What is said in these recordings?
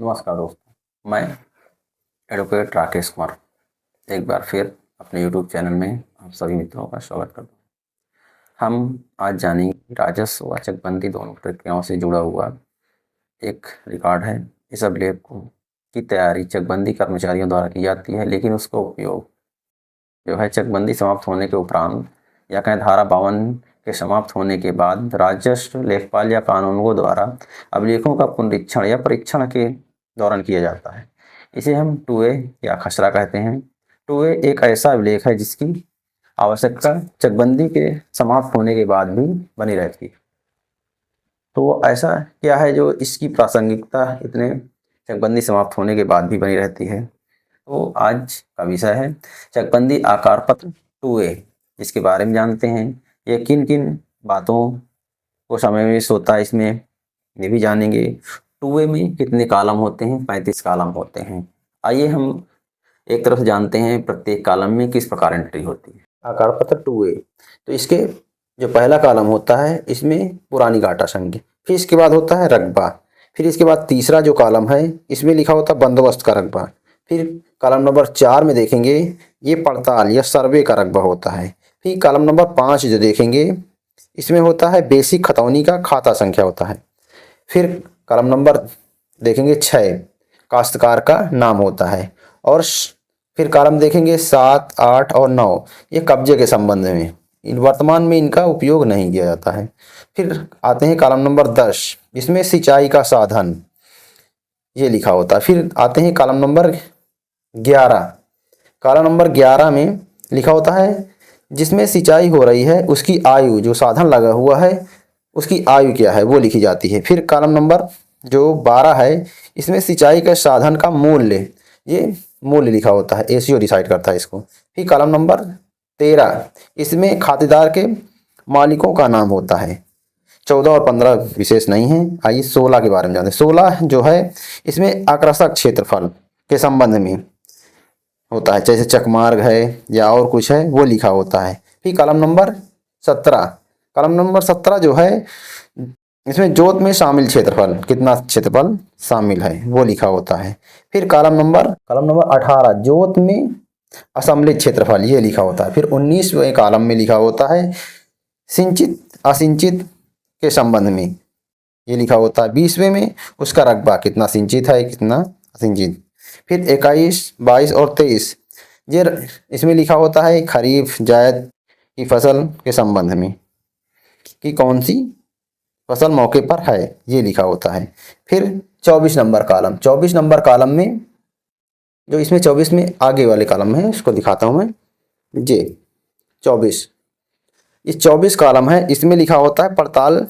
नमस्कार दोस्तों, मैं एडवोकेट राकेश कुमार एक बार फिर अपने यूट्यूब चैनल में आप सभी मित्रों का स्वागत करता हूँ। हम आज जानेंगे राजस्व व चकबंदी दोनों प्रक्रियाओं से जुड़ा हुआ एक रिकॉर्ड है। इस अभिलेख की तैयारी चकबंदी कर्मचारियों द्वारा की जाती है, लेकिन उसका उपयोग जो है चकबंदी समाप्त होने के उपरांत या कहें धारा 52 के समाप्त होने के बाद राजस्व लेखपाल या कानूनगो द्वारा अभिलेखों का पुनरीक्षण या परीक्षण के दौरान किया जाता है। इसे हम 2A या खसरा कहते हैं। 2A एक ऐसा अभिलेख है जिसकी आवश्यकता चकबंदी के समाप्त होने के बाद भी बनी रहती है। तो ऐसा क्या है जो इसकी प्रासंगिकता इतने चकबंदी समाप्त होने के बाद भी बनी रहती है? तो आज का विषय है चकबंदी आकार पत्र 2A, जिसके बारे में जानते हैं। ये किन किन बातों को समावेश होता है इसमें ये भी जानेंगे। 2A में कितने कॉलम होते हैं? 35 कॉलम होते हैं। आइए हम एक तरफ जानते हैं प्रत्येक कॉलम में किस प्रकार एंट्री होती है। आकार पत्र 2A, तो इसके जो पहला कॉलम होता है इसमें पुरानी घाटा संख्या, फिर इसके बाद होता है रकबा, फिर इसके बाद तीसरा जो कॉलम है इसमें लिखा होता है बंदोबस्त का रकबा, फिर कॉलम नंबर 4 में देखेंगे ये पड़ताल या सर्वे का रकबा होता है, फिर कॉलम नंबर 5 जो देखेंगे इसमें होता है बेसिक खतौनी का खाता संख्या होता है, फिर कॉलम नंबर देखेंगे 6 काश्तकार का नाम होता है, और फिर कॉलम देखेंगे 7, 8 और 9 ये कब्जे के संबंध में, वर्तमान में इनका उपयोग नहीं किया जाता है। फिर आते हैं कॉलम नंबर 10, इसमें सिंचाई का साधन ये लिखा होता है। फिर आते हैं कॉलम नंबर 11, कॉलम नंबर 11 में लिखा होता है जिसमें सिंचाई हो रही है उसकी आयु, जो साधन लगा हुआ है उसकी आयु क्या है वो लिखी जाती है। फिर कॉलम नंबर जो 12 है इसमें सिंचाई के साधन का मूल्य, ये मूल्य लिखा होता है, एसीओ डिसाइड करता है इसको। फिर कॉलम नंबर 13 इसमें खातेदार के मालिकों का नाम होता है। 14 और 15 विशेष नहीं है। आइए 16 के बारे में जानते हैं। 16 जो है इसमें आकर्षक क्षेत्रफल के संबंध में होता है, जैसे चकमार्ग है या और कुछ है वो लिखा होता है। फिर कॉलम नंबर 17, कॉलम नंबर 17 जो है इसमें जोत में शामिल क्षेत्रफल, कितना क्षेत्रफल शामिल है वो लिखा होता है। फिर कॉलम नंबर 18 जोत में असम्मिलित क्षेत्रफल ये लिखा होता है। फिर 19वें कॉलम में लिखा होता है सिंचित असिंचित के संबंध में ये लिखा होता है। 20वें में उसका रकबा, कितना सिंचित है कितना असिंचित। फिर 21, 22 और 23 ये इसमें लिखा होता है खरीफ जायद की फसल के संबंध में कि कौन सी फसल मौके पर है ये लिखा होता है। फिर 24 नंबर कॉलम, 24 नंबर कॉलम में जो इसमें 24 में आगे वाले कॉलम है उसको दिखाता हूँ मैं, जे 24 ये 24 कॉलम है, इसमें लिखा होता है पड़ताल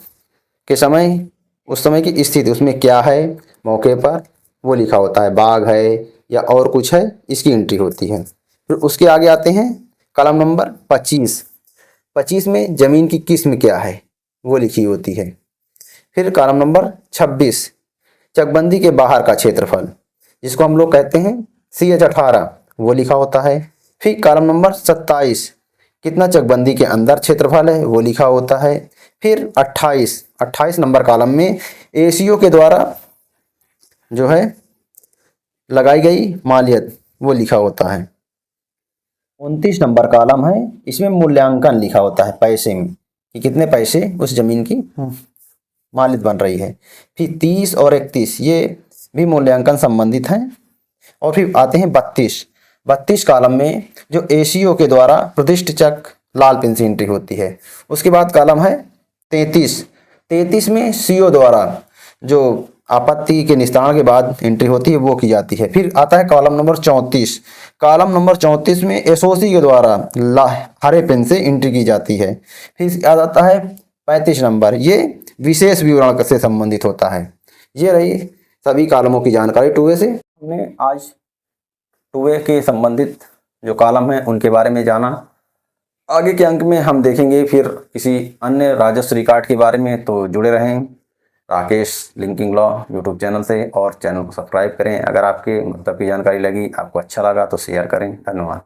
के समय उस समय की स्थिति उसमें क्या है मौके पर वो लिखा होता है, बाग है या और कुछ है इसकी एंट्री होती है। फिर उसके आगे आते हैं कॉलम नंबर 25, 25 में ज़मीन की किस्म क्या है वो लिखी होती है। फिर कॉलम नंबर 26 चकबंदी के बाहर का क्षेत्रफल जिसको हम लोग कहते हैं CH 18 वो लिखा होता है। फिर कॉलम नंबर 27 कितना चकबंदी के अंदर क्षेत्रफल है वो लिखा होता है। फिर 28 नंबर कॉलम में एसीओ के द्वारा जो है लगाई गई मालियत वो लिखा होता है। 29 नंबर कॉलम है, इसमें मूल्यांकन लिखा होता है पैसे में कि कितने पैसे उस जमीन की मालिक बन रही है। फिर 30 और 31 ये भी मूल्यांकन संबंधित हैं। और फिर आते हैं 32 कॉलम में जो एसीओ के द्वारा प्रतिष्ठ चक लाल पेन से एंट्री होती है। उसके बाद कॉलम है 33 में सीओ द्वारा जो आपत्ति के निस्तारण के बाद एंट्री होती है वो की जाती है। फिर आता है कॉलम नंबर 34, कॉलम नंबर 34 में एसओसी के द्वारा हरे पेन से एंट्री की जाती है। फिर आ जाता है 35 नंबर, ये विशेष विवरण से संबंधित होता है। ये रही सभी कॉलमों की जानकारी 2A से। हमने आज 2A के संबंधित जो कॉलम हैं उनके बारे में जाना। आगे के अंक में हम देखेंगे फिर किसी अन्य राजस्व रिकॉर्ड के बारे में, तो जुड़े रहें Rakesh linking law YouTube channel से और चैनल को सब्सक्राइब करें। अगर आपके मतलब की जानकारी लगी, आपको अच्छा लगा तो शेयर करें। धन्यवाद।